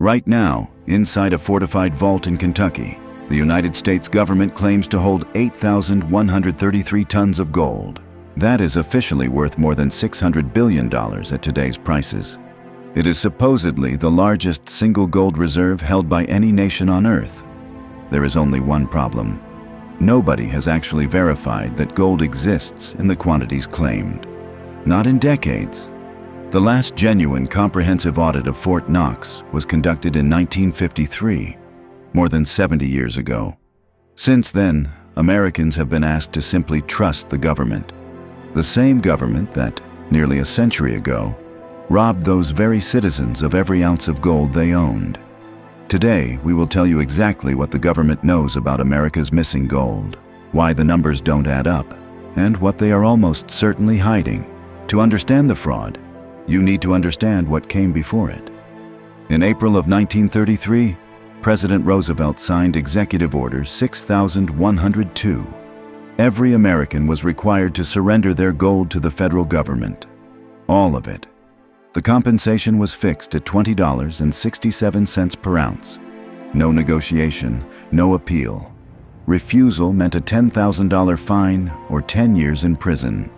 Right now, inside a fortified vault in Kentucky, the United States government claims to hold 8,133 tons of gold. That is officially worth more than $600 billion at today's prices. It is supposedly the largest single gold reserve held by any nation on Earth. There is only one problem. Nobody has actually verified that gold exists in the quantities claimed. Not in decades. The last genuine comprehensive audit of Fort Knox was conducted in 1953, more than 70 years ago. Since then, Americans have been asked to simply trust the government. The same government that, nearly a century ago, robbed those very citizens of every ounce of gold they owned. Today, we will tell you exactly what the government knows about America's missing gold, why the numbers don't add up, and what they are almost certainly hiding. To understand the fraud, you need to understand what came before it. In April of 1933, President Roosevelt signed Executive Order 6102. Every American was required to surrender their gold to the federal government. All of it. The compensation was fixed at $20.67 per ounce. No negotiation, no appeal. Refusal meant a $10,000 fine or 10 years in prison.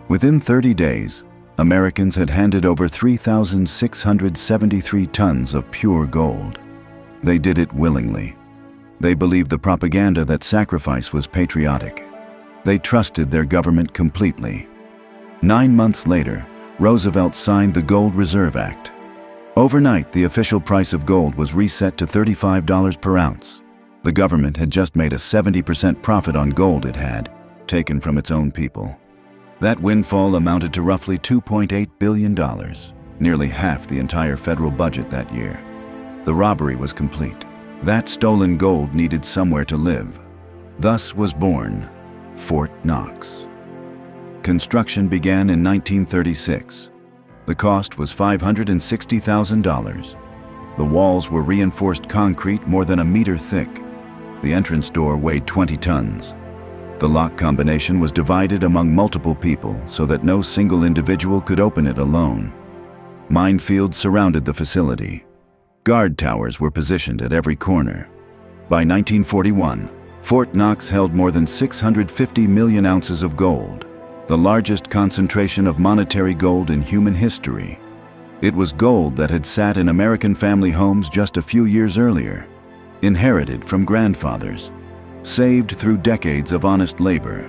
Within 30 days, Americans had handed over 3,673 tons of pure gold. They did it willingly. They believed the propaganda that sacrifice was patriotic. They trusted their government completely. 9 months later, Roosevelt signed the Gold Reserve Act. Overnight, the official price of gold was reset to $35 per ounce. The government had just made a 70% profit on gold it had, taken from its own people. That windfall amounted to roughly $2.8 billion, nearly half the entire federal budget that year. The robbery was complete. That stolen gold needed somewhere to live. Thus was born Fort Knox. Construction began in 1936. The cost was $560,000. The walls were reinforced concrete more than a meter thick. The entrance door weighed 20 tons. The lock combination was divided among multiple people so that no single individual could open it alone. Minefields surrounded the facility. Guard towers were positioned at every corner. By 1941, Fort Knox held more than 650 million ounces of gold, the largest concentration of monetary gold in human history. It was gold that had sat in American family homes just a few years earlier, inherited from grandfathers, saved through decades of honest labor.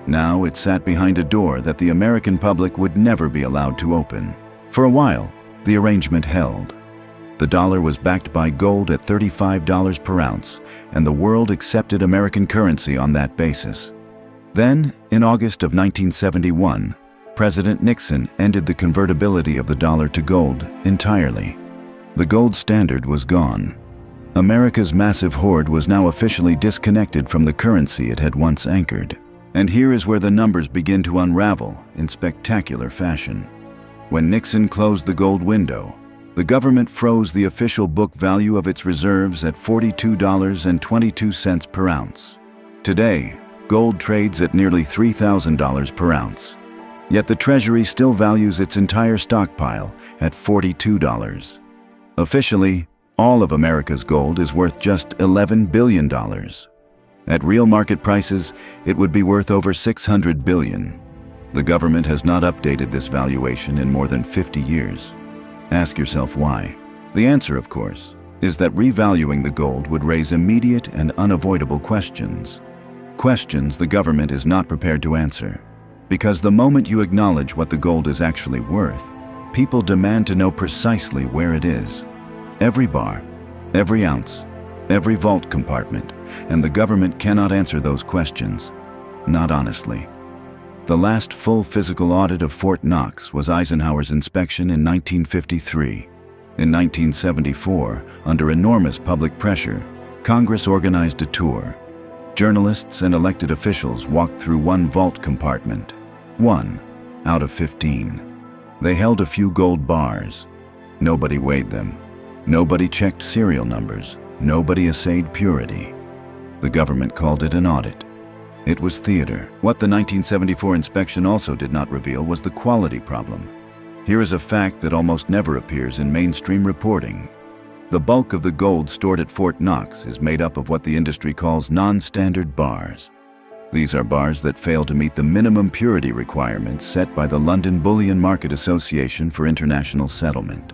Now it sat behind a door that the American public would never be allowed to open. For a while, the arrangement held. The dollar was backed by gold at $35 per ounce, and the world accepted American currency on that basis. Then, in August of 1971, President Nixon ended the convertibility of the dollar to gold entirely. The gold standard was gone. America's massive hoard was now officially disconnected from the currency it had once anchored. And here is where the numbers begin to unravel in spectacular fashion. When Nixon closed the gold window, the government froze the official book value of its reserves at $42.22 per ounce. Today, gold trades at nearly $3,000 per ounce. Yet the Treasury still values its entire stockpile at $42. Officially, all of America's gold is worth just $11 billion. At real market prices, it would be worth over $600 billion. The government has not updated this valuation in more than 50 years. Ask yourself why. The answer, of course, is that revaluing the gold would raise immediate and unavoidable questions. Questions the government is not prepared to answer. Because the moment you acknowledge what the gold is actually worth, people demand to know precisely where it is. Every bar, every ounce, every vault compartment, and the government cannot answer those questions. Not honestly. The last full physical audit of Fort Knox was Eisenhower's inspection in 1953. In 1974, under enormous public pressure, Congress organized a tour. Journalists and elected officials walked through one vault compartment. 1 out of 15. They held a few gold bars. Nobody weighed them. Nobody checked serial numbers. Nobody assayed purity. The government called it an audit. It was theater. What the 1974 inspection also did not reveal was the quality problem. Here is a fact that almost never appears in mainstream reporting. The bulk of the gold stored at Fort Knox is made up of what the industry calls non-standard bars. These are bars that fail to meet the minimum purity requirements set by the London Bullion Market Association for International Settlement.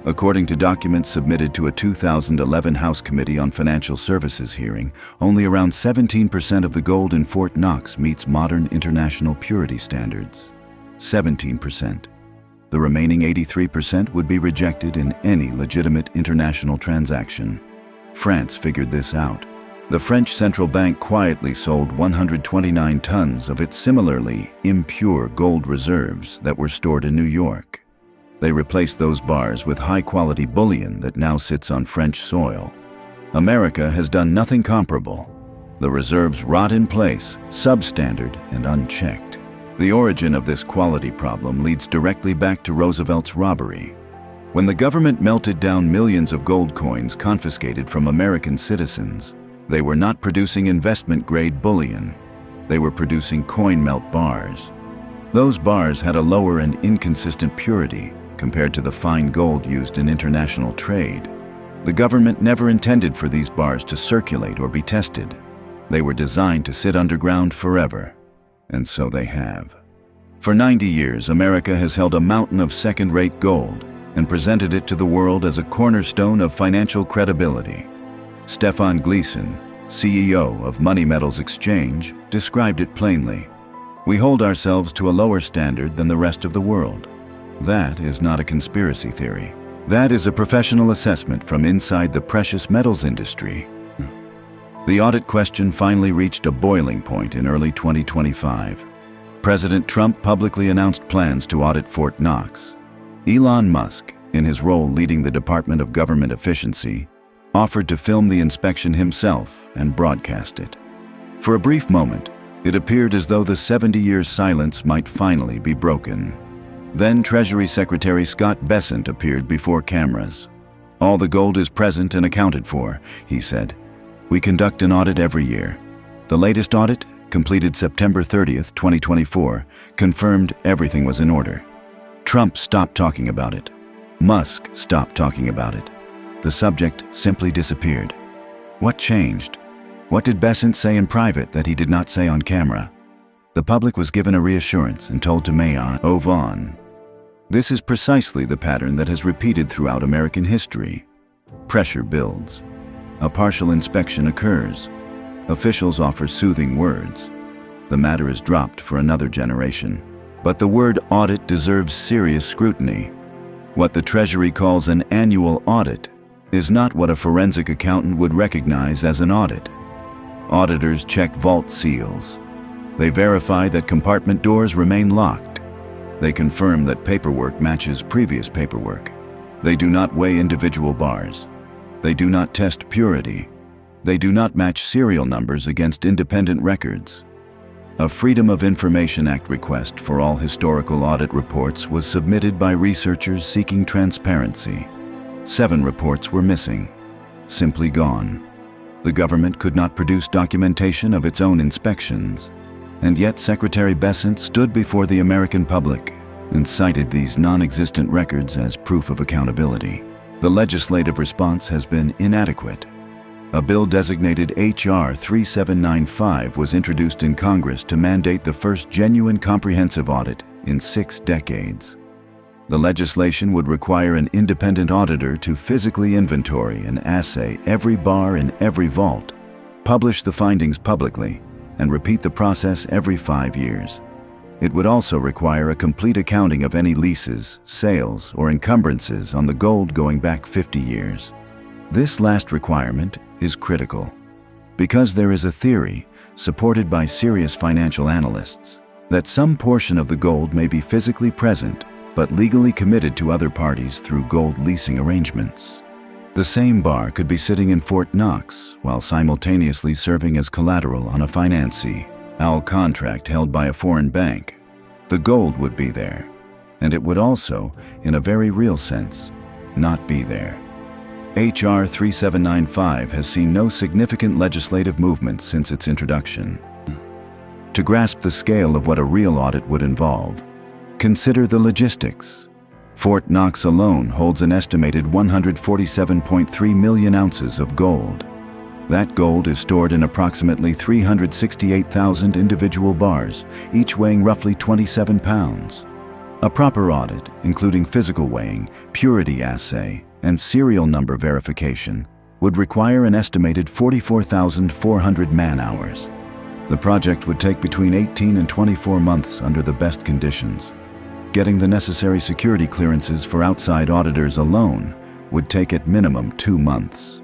According to documents submitted to a 2011 House Committee on Financial Services hearing, only around 17% of the gold in Fort Knox meets modern international purity standards. 17%. The remaining 83% would be rejected in any legitimate international transaction. France figured this out. The French central bank quietly sold 129 tons of its similarly impure gold reserves that were stored in New York. They replaced those bars with high-quality bullion that now sits on French soil. America has done nothing comparable. The reserves rot in place, substandard and unchecked. The origin of this quality problem leads directly back to Roosevelt's robbery. When the government melted down millions of gold coins confiscated from American citizens, they were not producing investment-grade bullion. They were producing coin melt bars. Those bars had a lower and inconsistent purity compared to the fine gold used in international trade. The government never intended for these bars to circulate or be tested. They were designed to sit underground forever, and so they have. For 90 years, America has held a mountain of second-rate gold and presented it to the world as a cornerstone of financial credibility. Stefan Gleason, CEO of Money Metals Exchange, described it plainly. We hold ourselves to a lower standard than the rest of the world. That is not a conspiracy theory. That is a professional assessment from inside the precious metals industry. The audit question finally reached a boiling point in early 2025. President Trump publicly announced plans to audit Fort Knox. Elon Musk, in his role leading the Department of Government Efficiency, offered to film the inspection himself and broadcast it. For a brief moment, it appeared as though the 70-year silence might finally be broken. Then Treasury Secretary Scott Bessent appeared before cameras. "All the gold is present and accounted for," he said. "We conduct an audit every year. The latest audit, completed September 30th, 2024, confirmed everything was in order." Trump stopped talking about it. Musk stopped talking about it. The subject simply disappeared. What changed? What did Bessent say in private that he did not say on camera? The public was given a reassurance and told to move on. This is precisely the pattern that has repeated throughout American history. Pressure builds. A partial inspection occurs. Officials offer soothing words. The matter is dropped for another generation. But the word audit deserves serious scrutiny. What the Treasury calls an annual audit is not what a forensic accountant would recognize as an audit. Auditors check vault seals. They verify that compartment doors remain locked. They confirm that paperwork matches previous paperwork. They do not weigh individual bars. They do not test purity. They do not match serial numbers against independent records. A Freedom of Information Act request for all historical audit reports was submitted by researchers seeking transparency. 7 reports were missing, simply gone. The government could not produce documentation of its own inspections, and yet Secretary Bessent stood before the American public and cited these non-existent records as proof of accountability. The legislative response has been inadequate. A bill designated H.R. 3795 was introduced in Congress to mandate the first genuine comprehensive audit in 6 decades. The legislation would require an independent auditor to physically inventory and assay every bar in every vault, publish the findings publicly, and repeat the process every 5 years. It would also require a complete accounting of any leases, sales, or encumbrances on the gold going back 50 years. This last requirement is critical because there is a theory, supported by serious financial analysts, that some portion of the gold may be physically present but legally committed to other parties through gold leasing arrangements. The same bar could be sitting in Fort Knox while simultaneously serving as collateral on a financee contract held by a foreign bank. The gold would be there, and it would also, in a very real sense, not be there. H.R. 3795 has seen no significant legislative movement since its introduction. To grasp the scale of what a real audit would involve, consider the logistics. Fort Knox alone holds an estimated 147.3 million ounces of gold. That gold is stored in approximately 368,000 individual bars, each weighing roughly 27 pounds. A proper audit, including physical weighing, purity assay, and serial number verification, would require an estimated 44,400 man-hours. The project would take between 18 and 24 months under the best conditions. Getting the necessary security clearances for outside auditors alone would take at minimum 2 months.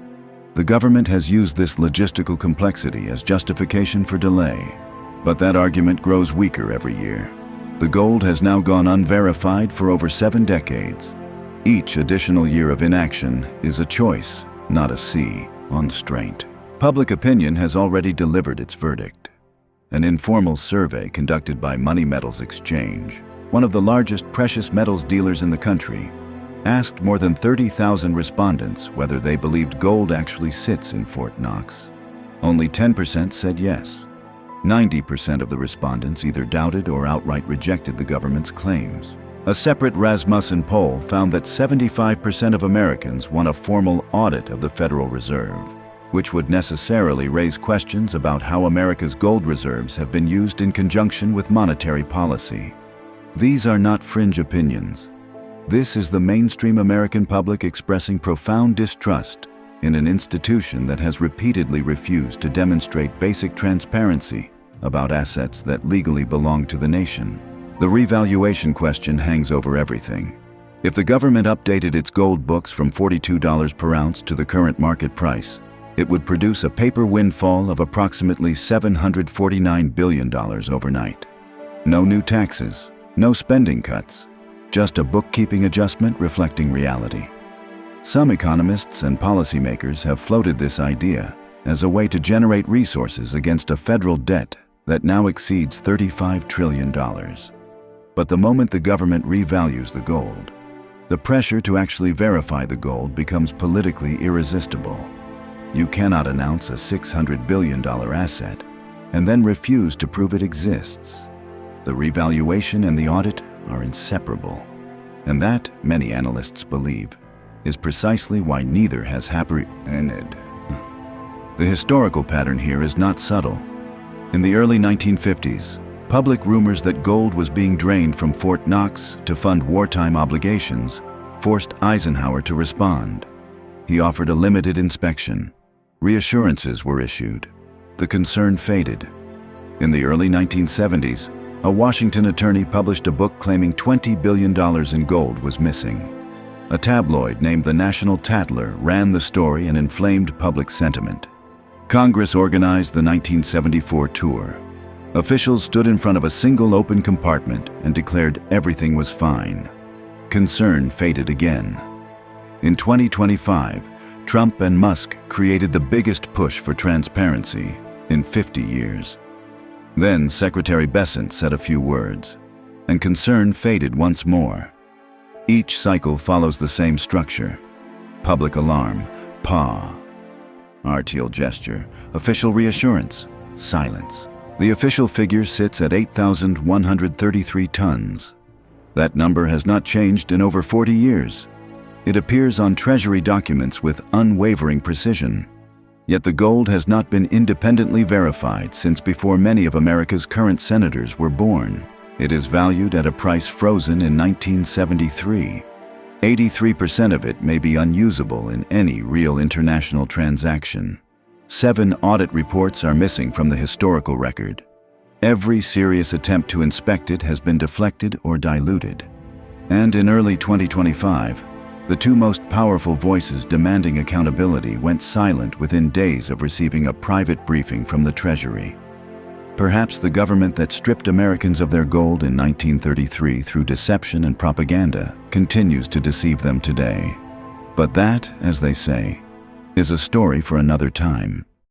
The government has used this logistical complexity as justification for delay, but that argument grows weaker every year. The gold has now gone unverified for over 7 decades. Each additional year of inaction is a choice, not a sea on straight. Public opinion has already delivered its verdict. An informal survey conducted by Money Metals Exchange, one of the largest precious metals dealers in the country, asked more than 30,000 respondents whether they believed gold actually sits in Fort Knox. Only 10% said yes. 90% of the respondents either doubted or outright rejected the government's claims. A separate Rasmussen poll found that 75% of Americans want a formal audit of the Federal Reserve, which would necessarily raise questions about how America's gold reserves have been used in conjunction with monetary policy. These are not fringe opinions. This is the mainstream American public expressing profound distrust in an institution that has repeatedly refused to demonstrate basic transparency about assets that legally belong to the nation. The revaluation question hangs over everything. If the government updated its gold books from $42 per ounce to the current market price, it would produce a paper windfall of approximately $749 billion overnight. No new taxes, no spending cuts, just a bookkeeping adjustment reflecting reality. Some economists and policymakers have floated this idea as a way to generate resources against a federal debt that now exceeds $35 trillion. But the moment the government revalues the gold, the pressure to actually verify the gold becomes politically irresistible. You cannot announce a $600 billion asset and then refuse to prove it exists. The revaluation and the audit are inseparable. And that, many analysts believe, is precisely why neither has happened. The historical pattern here is not subtle. In the early 1950s, public rumors that gold was being drained from Fort Knox to fund wartime obligations forced Eisenhower to respond. He offered a limited inspection. Reassurances were issued. The concern faded. In the early 1970s, a Washington attorney published a book claiming $20 billion in gold was missing. A tabloid named the National Tattler ran the story and inflamed public sentiment. Congress organized the 1974 tour. Officials stood in front of a single open compartment and declared everything was fine. Concern faded again. In 2025, Trump and Musk created the biggest push for transparency in 50 years. Then Secretary Bessent said a few words, and concern faded once more. Each cycle follows the same structure. Public alarm, PAW. RTL gesture, official reassurance, silence. The official figure sits at 8,133 tons. That number has not changed in over 40 years. It appears on Treasury documents with unwavering precision. Yet the gold has not been independently verified since before many of America's current senators were born. It is valued at a price frozen in 1973. 83% of it may be unusable in any real international transaction. 7 audit reports are missing from the historical record. Every serious attempt to inspect it has been deflected or diluted. And in early 2025, the 2 most powerful voices demanding accountability went silent within days of receiving a private briefing from the Treasury. Perhaps the government that stripped Americans of their gold in 1933 through deception and propaganda continues to deceive them today. But that, as they say, is a story for another time.